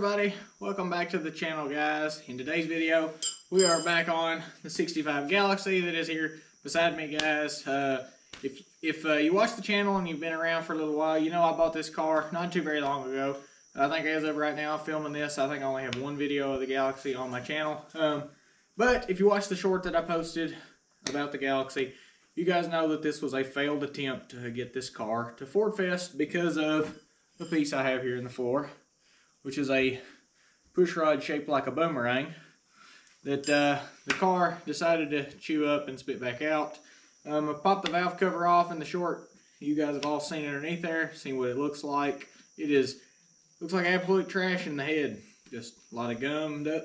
everybody, welcome back to the channel, guys. In today's video we are back on the 65 Galaxie that is here beside me, guys. If you watch the channel and you've been around for a little while, you know I bought this car not too very long ago. I think as of right now filming this, I think I only have one video of the Galaxie on my channel. But if you watch the short that I posted about the Galaxie, you guys know that this was a failed attempt to get this car to Ford Fest because of the piece I have here in the floor, which is a push rod shaped like a boomerang that the car decided to chew up and spit back out. I popped the valve cover off in the short. You guys have all seen underneath there, seen what it looks like. Looks like absolute trash in the head. Just a lot of gummed up,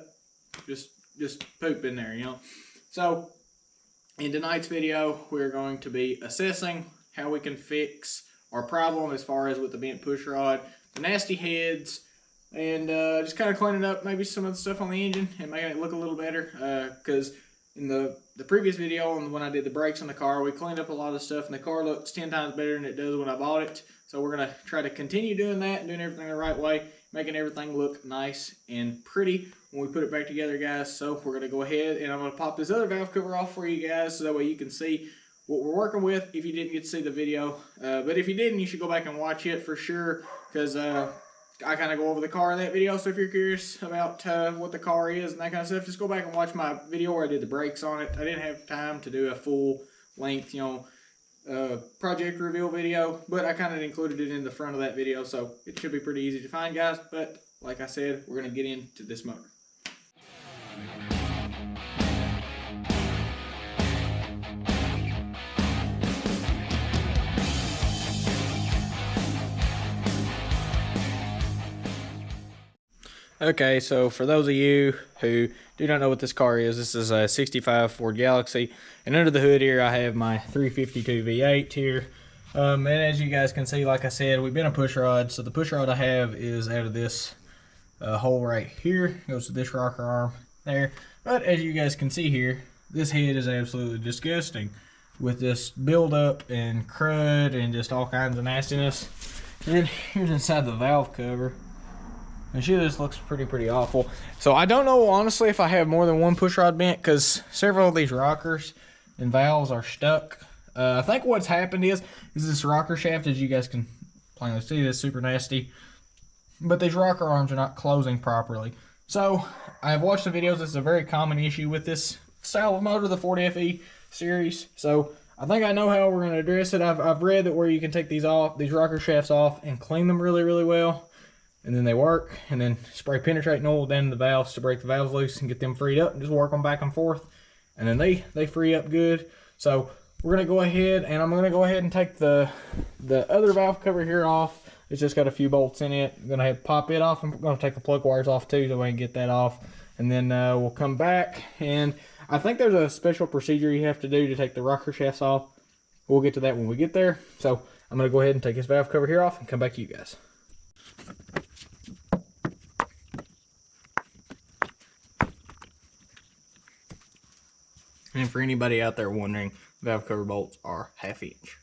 just poop in there, you know. So in tonight's video, we're going to be assessing how we can fix our problem as far as with the bent push rod, the nasty heads, and just kind of cleaning up maybe some of the stuff on the engine and making it look a little better. Because in the previous video, when I did the brakes on the car, we cleaned up a lot of stuff and the car looks 10 times better than it does when I bought it. So we're going to try to continue doing that and doing everything the right way, making everything look nice and pretty when we put it back together, guys. So we're going to go ahead and I'm going to pop this other valve cover off for you guys so that way you can see what we're working with if you didn't get to see the video. But if you didn't, you should go back and watch it for sure, because I kind of go over the car in that video. So if you're curious about what the car is and that kind of stuff, just go back and watch my video where I did the brakes on it. I didn't have time to do a full length, project reveal video, but I kind of included it in the front of that video, so it should be pretty easy to find, guys. But like I said, we're going to get into this motor. Okay, so for those of you who do not know what this car is, this is a 65 Ford Galaxie, and under the hood here I have my 352 V8 here. And as you guys can see, like I said, we've been a push rod. So the push rod I have is out of this hole right here, goes to this rocker arm there. But as you guys can see here, this head is absolutely disgusting with this buildup and crud and just all kinds of nastiness. And then here's inside the valve cover. And sure, this looks pretty awful. So I don't know honestly if I have more than one push rod bent, because several of these rockers and valves are stuck. I think what's happened is this rocker shaft, as you guys can plainly see, is super nasty. But these rocker arms are not closing properly. So I've watched the videos. This is a very common issue with this style of motor, the Ford FE series. So I think I know how we're going to address it. I've read that where you can take these rocker shafts off and clean them really well. And then they work, and then spray penetrating oil down the valves to break the valves loose and get them freed up, and just work them back and forth, and then they free up good. So we're gonna go ahead, and I'm gonna go ahead and take the other valve cover here off. It's just got a few bolts in it. I'm gonna pop it off. I'm gonna take the plug wires off too, so I can get that off, and then we'll come back. And I think there's a special procedure you have to do to take the rocker shafts off. We'll get to that when we get there. So I'm gonna go ahead and take this valve cover here off and come back to you guys. And for anybody out there wondering, valve cover bolts are 1/2 inch.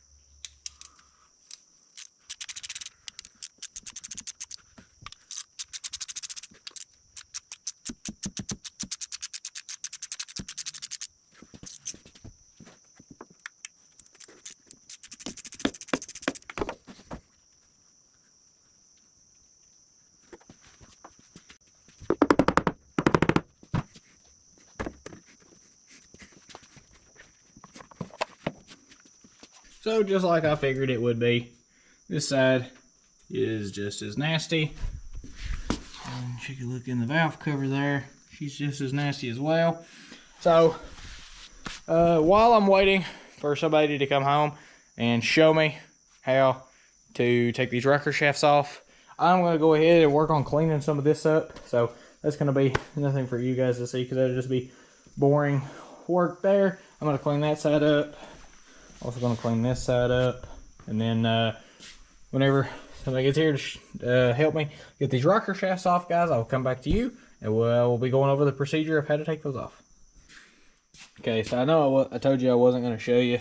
So just like I figured it would be, this side is just as nasty. And take a look in the valve cover there. She's just as nasty as well. So while I'm waiting for somebody to come home and show me how to take these rocker shafts off, I'm going to go ahead and work on cleaning some of this up. So that's going to be nothing for you guys to see, because that'll just be boring work there. I'm going to clean that side up. Also going to clean this side up, and then whenever somebody gets here to help me get these rocker shafts off, guys, I'll come back to you, and we'll be going over the procedure of how to take those off. Okay, so I know I told you I wasn't going to show you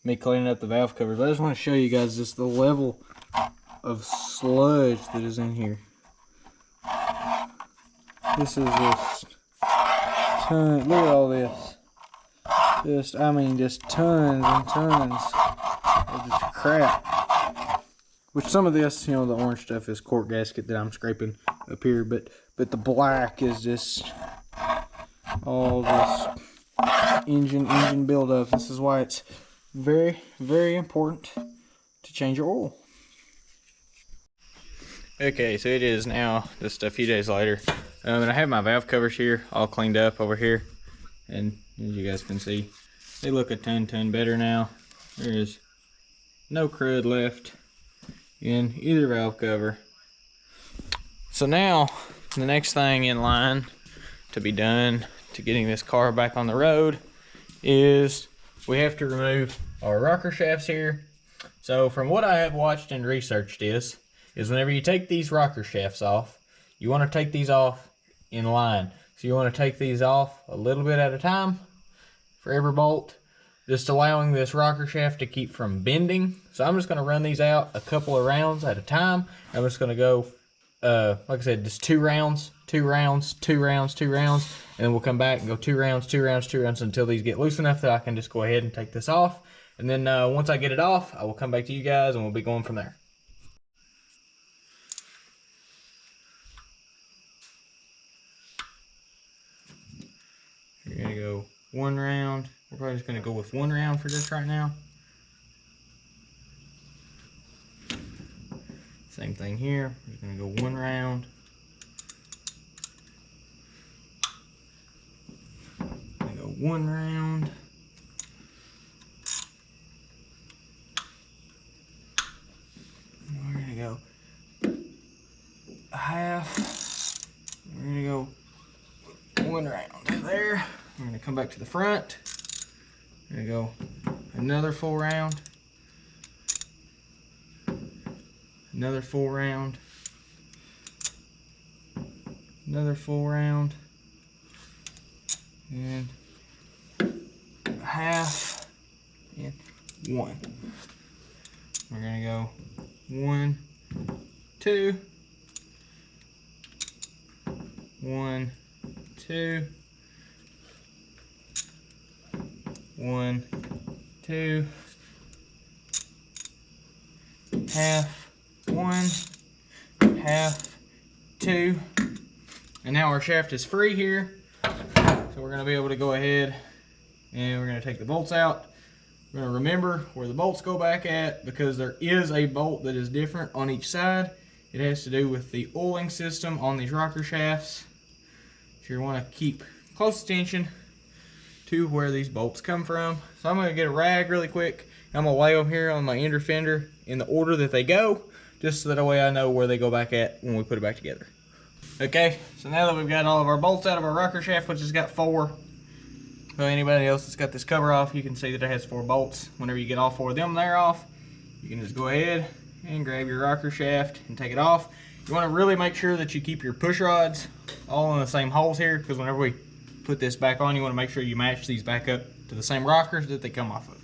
me cleaning up the valve covers, but I just want to show you guys just the level of sludge that is in here. This is just ton. Look at all this. I mean, just tons and tons of just crap. Which some of this, you know, the orange stuff is cork gasket that I'm scraping up here, but the black is just all this engine buildup. This is why it's very, very important to change your oil. Okay, so it is now just a few days later, and I have my valve covers here all cleaned up over here, and as you guys can see, they look a ton better now. There is no crud left in either valve cover. So now the next thing in line to be done to getting this car back on the road is we have to remove our rocker shafts here. So from what I have watched and researched is whenever you take these rocker shafts off, you want to take these off in line. So you want to take these off a little bit at a time for every bolt, just allowing this rocker shaft to keep from bending. So I'm just going to run these out a couple of rounds at a time. I'm just going to go, like I said, just 2 rounds, 2 rounds, 2 rounds, 2 rounds, and then we'll come back and go 2 rounds, 2 rounds, 2 rounds until these get loose enough that I can just go ahead and take this off. And then once I get it off, I will come back to you guys and we'll be going from there. You're gonna go 1 round. We're probably just gonna go with 1 round for this right now. Same thing here. We're just gonna go 1 round. Gonna go 1 round. And we're gonna go a half. We're gonna go 1 round there. We're gonna come back to the front. We're gonna go another full round. Another full round. Another full round. And a half. And 1. We're gonna go 1, 2. 1, 2. 1, 2. Half. 1. Half. 2. And now our shaft is free here. So we're going to be able to go ahead and we're going to take the bolts out. We're going to remember where the bolts go back at, because there is a bolt that is different on each side. It has to do with the oiling system on these rocker shafts. So you want to keep close attention to where these bolts come from. So I'm going to get a rag really quick. I'm going to lay them here on my inner fender in the order that they go, just so that way I know where they go back at when we put it back together. Okay, so now that we've got all of our bolts out of our rocker shaft, which has got 4, so anybody else that's got this cover off, you can see that it has 4 bolts. Whenever you get all 4 of them there off, you can just go ahead and grab your rocker shaft and take it off. You want to really make sure that you keep your push rods all in the same holes here, because whenever we put this back on, you want to make sure you match these back up to the same rockers that they come off of.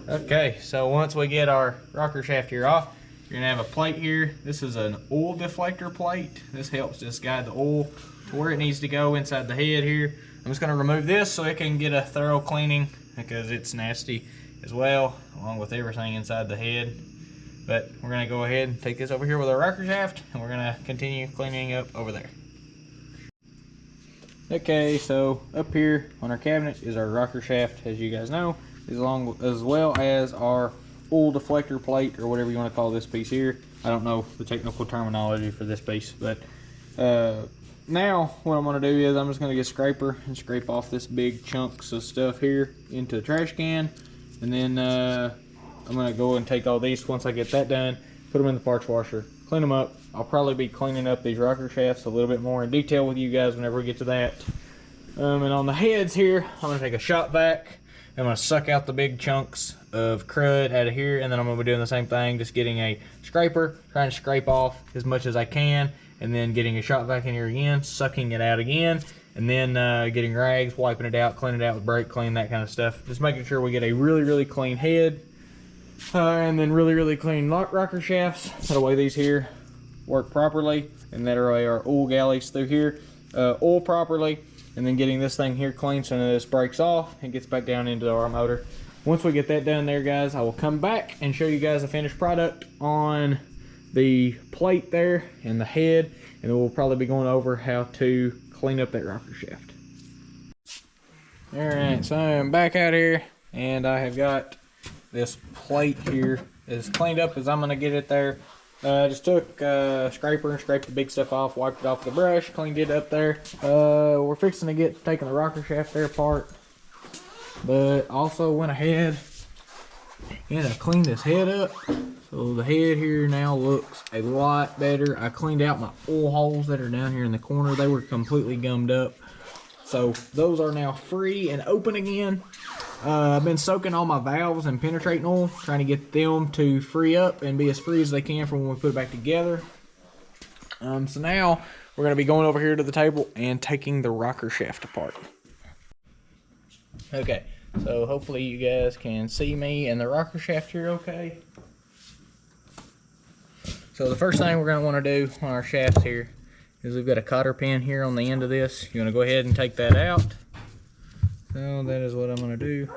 Okay, so once we get our rocker shaft here off, you're gonna have a plate here. This is an oil deflector plate. This helps just guide the oil to where it needs to go inside the head here. I'm just gonna remove this so it can get a thorough cleaning, because it's nasty as well, along with everything inside the head. But we're gonna go ahead and take this over here with our rocker shaft, and we're gonna continue cleaning up over there. Okay, so up here on our cabinet is our rocker shaft, as you guys know, as well as our oil deflector plate, or whatever you want to call this piece here. I don't know the technical terminology for this piece, but now what I'm going to do is I'm just going to get a scraper and scrape off this big chunks of stuff here into the trash can, and then I'm going to go and take all these. Once I get that done, put them in the parts washer, clean them up. I'll probably be cleaning up these rocker shafts a little bit more in detail with you guys whenever we get to that. And on the heads here, I'm going to take a shop vac. I'm going to suck out the big chunks of crud out of here, and then I'm going to be doing the same thing, just getting a scraper, trying to scrape off as much as I can, and then getting a shop vac in here again, sucking it out again, and then getting rags, wiping it out, cleaning it out with brake clean, that kind of stuff. Just making sure we get a really, really clean head, and then really, really clean rocker shafts. That way these here work properly, and that way our oil galleys through here oil properly, and then getting this thing here clean so that this breaks off and gets back down into our motor. Once we get that done there, guys, I will come back and show you guys the finished product on the plate there and the head, and then we'll probably be going over how to clean up that rocker shaft. All right, so I'm back out here, and I have got this plate here as cleaned up as I'm gonna get it there. Just took a scraper and scraped the big stuff off, wiped it off with a brush, cleaned it up there. We're fixing to get taking the rocker shaft there apart, but also went ahead and I cleaned this head up. So the head here now looks a lot better. I cleaned out my oil holes that are down here in the corner. They were completely gummed up. So those are now free and open again. I've been soaking all my valves in penetrating oil, trying to get them to free up and be as free as they can for when we put it back together. So now we're going to be going over here to the table and taking the rocker shaft apart. Okay, so hopefully you guys can see me and the rocker shaft here okay. So the first thing we're going to want to do on our shafts here is we've got a cotter pin here on the end of this. You're going to go ahead and take that out. So that is what I'm going to do.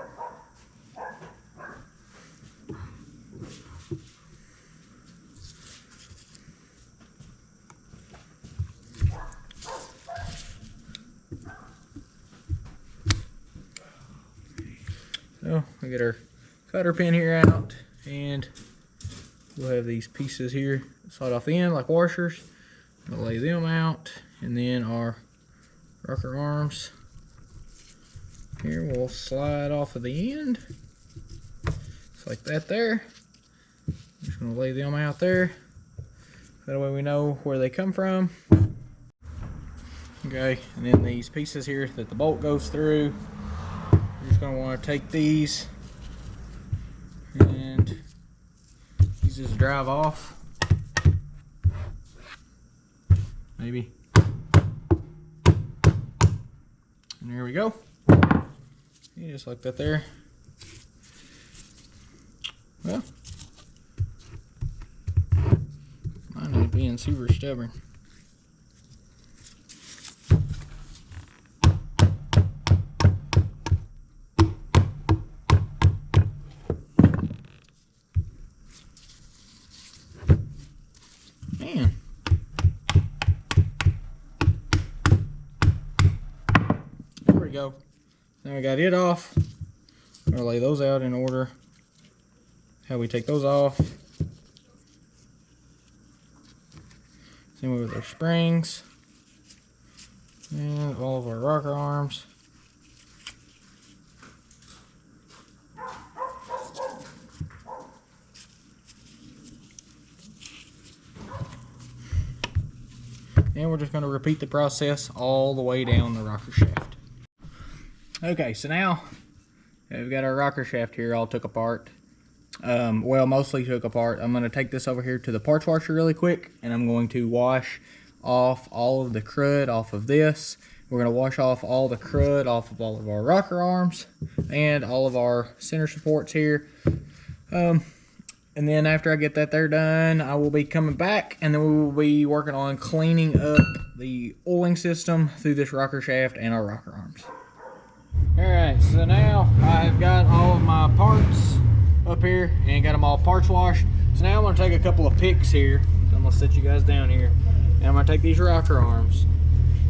So we get our cotter pin here out, and we'll have these pieces here slide off the end like washers. I'll lay them out, and then our rocker arms here will slide off of the end, just like that there. I'm just going to lay them out there, that way we know where they come from. Okay, and then these pieces here that the bolt goes through, you're just going to want to take these and use this to drive off. Maybe. And there we go. Yeah, just like that there. Well, mine is being super stubborn. Man. There we go. Now I got it off. I'm gonna lay those out in order. How we take those off. Same way with our springs. And all of our rocker arms. And we're just going to repeat the process all the way down the rocker shaft. Okay, so now we've got our rocker shaft here all took apart. Well, mostly took apart. I'm going to take this over here to the parts washer really quick, and I'm going to wash off all of the crud off of this. We're going to wash off all the crud off of all of our rocker arms and all of our center supports here. And then after I get that there done, I will be coming back, and then we will be working on cleaning up the oiling system through this rocker shaft and our rocker arms. Alright, so now I've got all of my parts up here and got them all parts washed. So now I'm going to take a couple of picks here. I'm going to set you guys down here. And I'm going to take these rocker arms,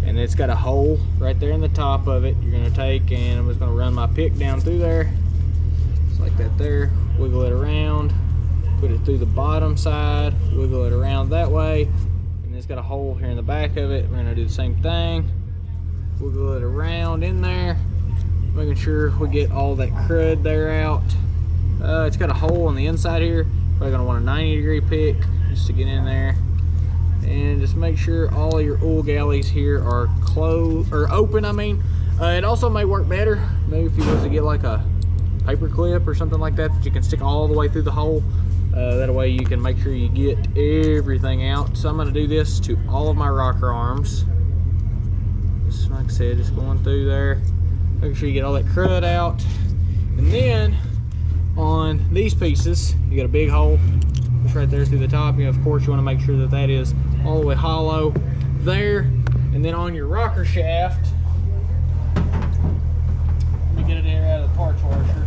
and it's got a hole right there in the top of it. You're going to take, and I'm just going to run my pick down through there. Just like that there. Wiggle it around. Put it through the bottom side, wiggle it around that way, and it's got a hole here in the back of it. We're going to do the same thing, wiggle it around in there, making sure we get all that crud there out. It's got a hole on the inside here. Probably going to want a 90-degree pick just to get in there, and just make sure all of your oil galleys here are closed or open. It also may work better maybe if you was to get like a paper clip or something like that you can stick all the way through the hole. That way you can make sure you get everything out. So I'm going to do this to all of my rocker arms. Just like I said, just going through there. Make sure you get all that crud out. And then on these pieces, you got a big hole just right there through the top. Of course, you want to make sure that that is all the way hollow there. And then on your rocker shaft, let me get it out of the parts washer.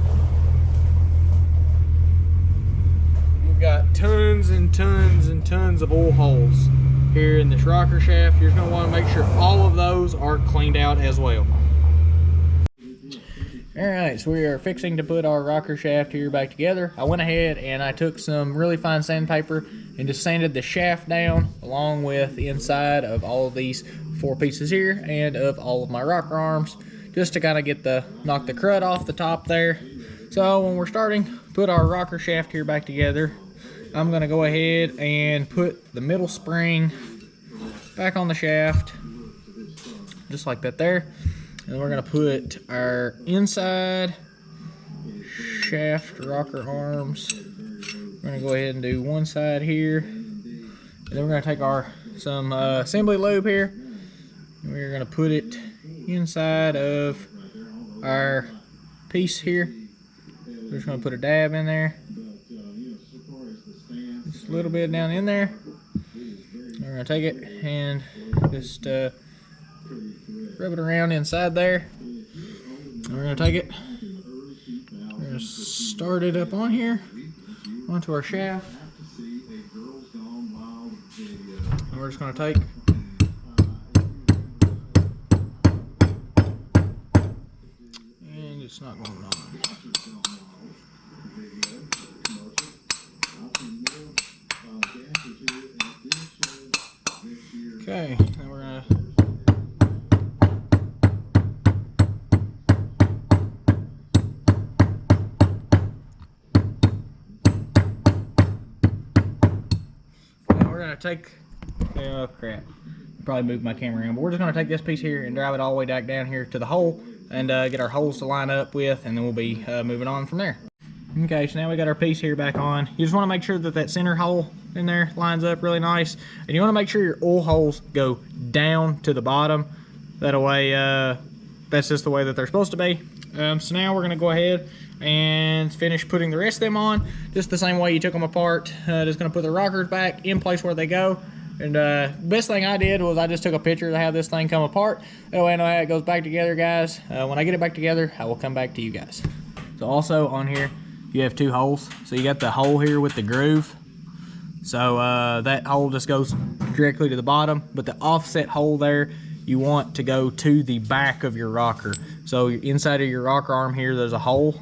We've got tons and tons and tons of oil holes here in this rocker shaft. You're going to want to make sure all of those are cleaned out as well. Alright, so we are fixing to put our rocker shaft here back together. I went ahead and I took some really fine sandpaper and just sanded the shaft down along with the inside of all of these 4 pieces here and of all of my rocker arms, just to kind of get knock the crud off the top there. So when we're starting to put our rocker shaft here back together, I'm going to go ahead and put the middle spring back on the shaft, just like that there. And we're going to put our inside shaft rocker arms. We're going to go ahead and do one side here. And then we're going to take some assembly lube here. And we're going to put it inside of our piece here. We're just going to put a dab in there. Just a little bit down in there. We're going to take it and just rub it around inside there. And we're going to take it, we're going to start it up on here, onto our shaft. And we're just going to take and it's not going on. Okay, then we're going to take, oh crap, probably moved my camera around, but we're just going to take this piece here and drive it all the way back down here to the hole and get our holes to line up with, and then we'll be moving on from there. Okay, so now we got our piece here back on. You just want to make sure that that center hole in there lines up really nice, and you want to make sure your oil holes go down to the bottom. That way, that's just the way that they're supposed to be. So now we're going to go ahead and finish putting the rest of them on just the same way you took them apart. Just going to put the rockers back in place where they go. And best thing I did was I just took a picture to have this thing come apart. That way I know how it goes back together, guys. When I get it back together, I will come back to you guys. So also on here, you have 2 holes. So you got the hole here with the groove. So that hole just goes directly to the bottom, but the offset hole there, you want to go to the back of your rocker. So inside of your rocker arm here, there's a hole.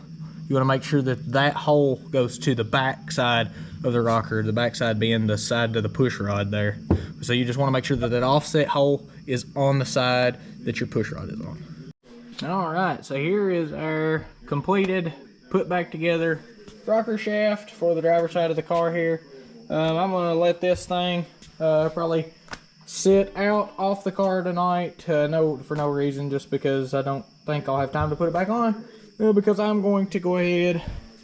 You want to make sure that that hole goes to the back side of the rocker, the back side being the side to the push rod there. So you just want to make sure that that offset hole is on the side that your push rod is on. All right, so here is our completed, put back together rocker shaft for the driver's side of the car here. I'm going to let this thing probably sit out off the car tonight, for no reason, just because I don't think I'll have time to put it back on. Because I'm going to go ahead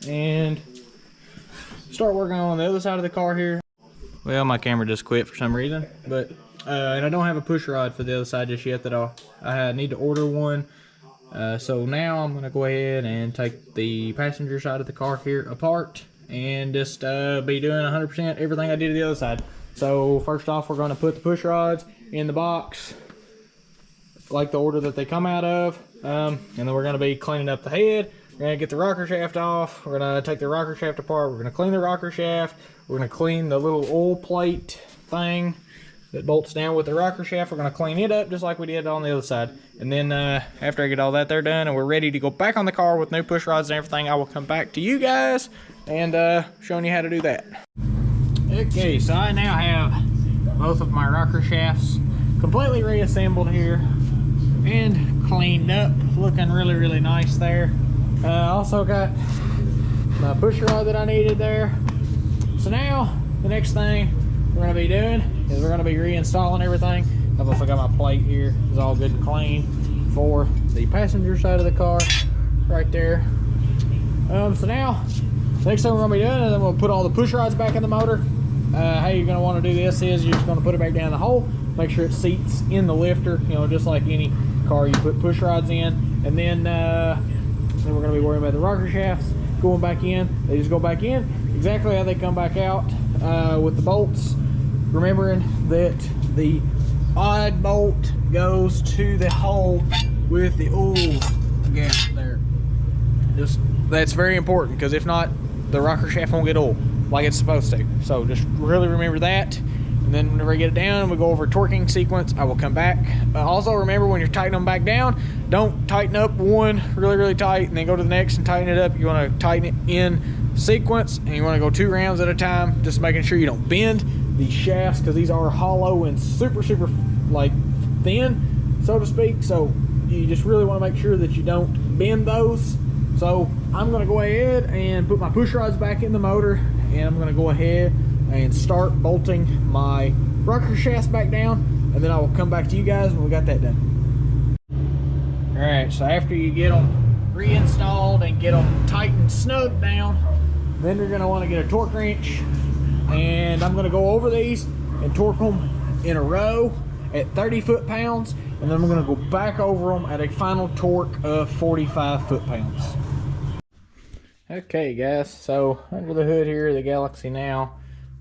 and start working on the other side of the car here. Well, my camera just quit for some reason, but and I don't have a push rod for the other side just yet that I need to order one. So now I'm going to go ahead and take the passenger side of the car here apart and just be doing 100% everything I did to the other side. So first off, we're going to put the push rods in the box like the order that they come out of, and then we're going to be cleaning up the head. We're going to get the rocker shaft off. We're going to take the rocker shaft apart. We're going to clean the rocker shaft. We're going to clean the little oil plate thing that bolts down with the rocker shaft. We're going to clean it up just like we did on the other side. And then after I get all that there done and we're ready to go back on the car with new push rods and everything, I will come back to you guys and showing you how to do that. Okay, so I now have both of my rocker shafts completely reassembled here and cleaned up, looking really, really nice there. Also got my push rod that I needed there. So now the next thing we're going to be doing is we're going to be reinstalling everything. I've also got my plate here. It's all good and clean for the passenger side of the car right there. So now the next thing we're going to be doing is we'll put all the push rods back in the motor. How you're going to want to do this is you're just going to put it back down the hole, make sure it seats in the lifter, you know, just like any car you put push rods in. And then we're going to be worrying about the rocker shafts going back in. They just go back in exactly how they come back out with the bolts, remembering that the odd bolt goes to the hole with the oil gap there. That's very important, because if not, the rocker shaft won't get oil like it's supposed to. So just really remember that. And then whenever I get it down, we go over a torquing sequence. I will come back. Also remember, when you're tightening them back down, don't tighten up one really tight and then go to the next and tighten it up. You want to tighten it in sequence, and you want to go 2 rounds at a time, just making sure you don't bend these shafts, because these are hollow and super like thin, so to speak. So you just really want to make sure that you don't bend those. So I'm going to go ahead and put my push rods back in the motor, and I'm going to go ahead and start bolting my rocker shafts back down, and then I will come back to you guys when we got that done. All right, so after you get them reinstalled and get them tight and snug down, then you're going to want to get a torque wrench, and I'm going to go over these and torque them in a row at 30 foot-pounds, and then I'm going to go back over them at a final torque of 45 foot-pounds. Okay guys, so under the hood here of the Galaxie now,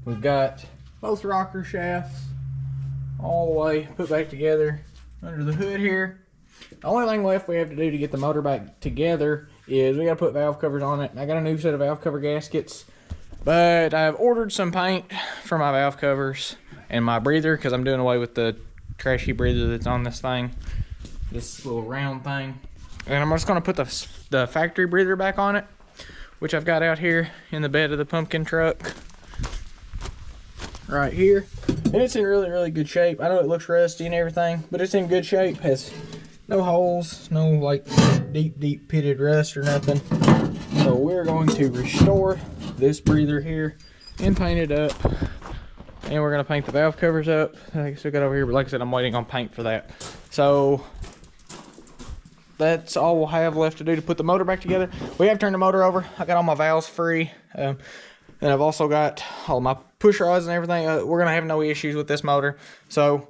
we've got both rocker shafts all the way put back together under the hood here. The only thing left we have to do to get the motor back together is we got to put valve covers on it. I got a new set of valve cover gaskets, but I've ordered some paint for my valve covers and my breather, because I'm doing away with the trashy breather that's on this thing, this little round thing. And I'm just going to put the factory breather back on it, which I've got out here in the bed of the pumpkin truck right here. And it's in really good shape. I know it looks rusty and everything, but it's in good shape. Has no holes, no like deep pitted rust or nothing. So we're going to restore this breather here and paint it up. And we're gonna paint the valve covers up. I still got over here, but like I said, I'm waiting on paint for that. So that's all we'll have left to do to put the motor back together. We have turned the motor over. I got all my valves free. And I've also got all my push rods and everything. We're gonna have no issues with this motor. So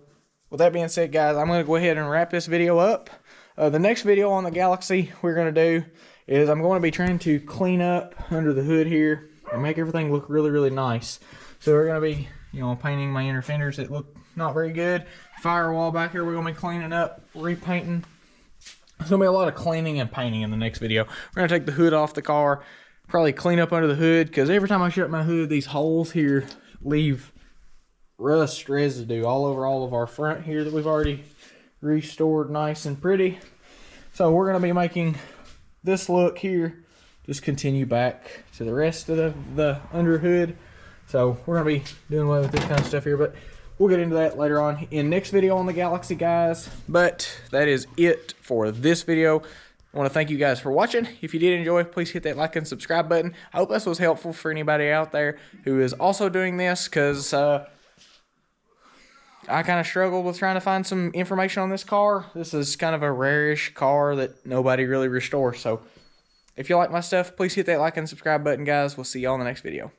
with that being said, guys, I'm gonna go ahead and wrap this video up. The next video on the Galaxie we're gonna do is I'm going to be trying to clean up under the hood here and make everything look really nice. So we're gonna be, you know, painting my inner fenders that look not very good. Firewall back here we're gonna be cleaning up, repainting. There's gonna be a lot of cleaning and painting in the next video. We're gonna take the hood off the car, probably clean up under the hood, because every time I shut my hood, these holes here leave rust residue all over all of our front here that we've already restored nice and pretty. So we're gonna be making this look here just continue back to the rest of the under hood. So we're gonna be doing away with this kind of stuff here, but we'll get into that later on in next video on the Galaxie, guys. But that is it for this video. I want to thank you guys for watching. If you did enjoy, please hit that like and subscribe button. I hope this was helpful for anybody out there who is also doing this, because I kind of struggled with trying to find some information on this car. This is kind of a rare-ish car that nobody really restores. So if you like my stuff, please hit that like and subscribe button, guys. We'll see y'all in the next video.